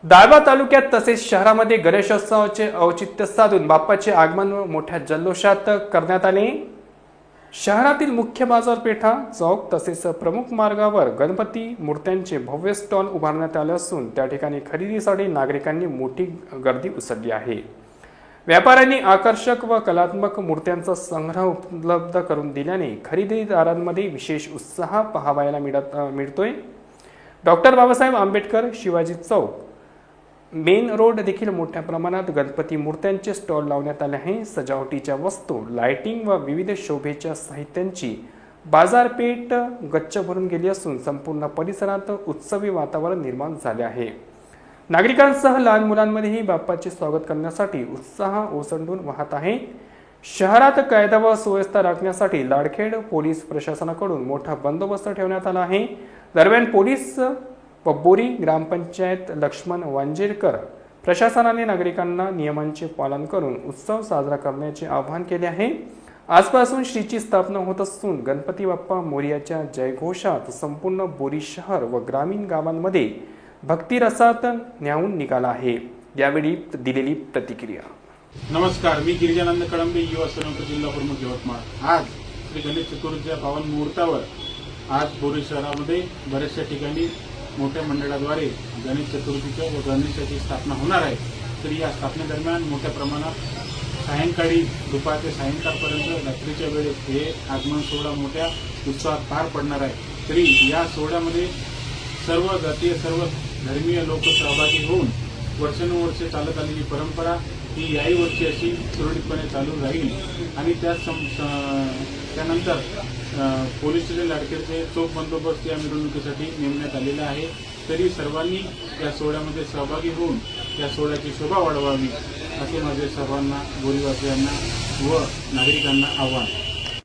दाळवा तालुक्यात तसेच शहरामध्ये गणेशोत्सवाचे औचित्य साधून बाप्पाचे आगमन मोठ्या जल्लोषात करण्यात आले। शहरातील मुख्य बाजारपेठा, चौक तसेच प्रमुख मार्गावर गणपती मूर्त्यांचे भव्य स्टॉल उभारण्यात आले असून त्या ठिकाणी खरेदीसाठी नागरिकांनी मोठी गर्दी उसळली आहे। व्यापाऱ्यांनी आकर्षक व कलात्मक मूर्त्यांचा संग्रह उपलब्ध करून दिल्याने खरेदीदारांमध्ये विशेष उत्साह पाहावयाला मिळतोय। डॉक्टर बाबासाहेब आंबेडकर शिवाजी चौक मेन रोड देखील मोठ्या प्रमाणात गणपती मूर्त्यांचे स्टॉल लावण्यात आले आहे। सजावटीच्या वस्तू, लाइटिंग व विविध शोभेच्या साहित्यांची बाजारपेठ गच्च भरून गेली असून संपूर्ण परिसरात उत्सवी वातावरण निर्माण झाले आहे। नागरिकांसह लहान मुलांमध्येही बाप्पाचे स्वागत करण्यासाठी उत्साह ओसंडून वाहत आहे। शहरात कायदा व सुव्यवस्था राखण्यासाठी लाडखेड पोलीस प्रशासनाकडून मोठा बंदोबस्त ठेवण्यात आला आहे। दरम्यान पोलीस पब्बोरी ग्रामपंचायत लक्ष्मण वांजेरकर प्रशासनाने नागरिकांना नियमांचे पालन करून उत्सव साजरा करण्याचे आवाहन केले आहे। आजपासून श्रीची स्थापना होत असून गणपती बाप्पा मोरयाच्या जयघोषात संपूर्ण बोरी शहर व ग्रामीण गावांमध्ये भक्तिरसात न्यावून निघाला आहे। यावेळी दिलेली प्रतिक्रिया। नमस्कार, मी गिरिजानंद कळंबे, युवा सेना जिल्हा प्रमुख यवतमाळ। आज श्री गणेश चतुर्थीच्या पावन मुहूर्तावर आज बोरी शहरामध्ये बऱ्याचशा ठिकाणी मोठ्या मंडळाद्वारे गणेश चतुर्थीच्या व गणेशाची स्थापना होणार आहे। तर या स्थापनेदरम्यान मोठ्या प्रमाणात सायंकाळी दुपार ते सायंकाळपर्यंत रात्रीच्या वेळेस हे आगमन सोहळा मोठ्या उत्साहात पार पडणार आहे। तरी या सोहळ्यामध्ये सर्व जातीय, सर्व धर्मीय लोक सहभागी होऊन वर्षानुवर्षे चालत आलेली परंपरा ही याही वर्षी अशी सुरळीतपणे चालू राहील। आणि त्यानंतर पोलीस स्टेशन लाडखेडचे चोख बंदोबस्त या मिरवणुकीसाठी नेमण्यात आलेला आहे। तरी सर्वांनी या सोहळ्यामध्ये सहभागी होऊन या सोहळ्याची शोभा वाढवावी असे माझे सर्वांना, बोरीवासियांना व नागरिकांना आव्हान।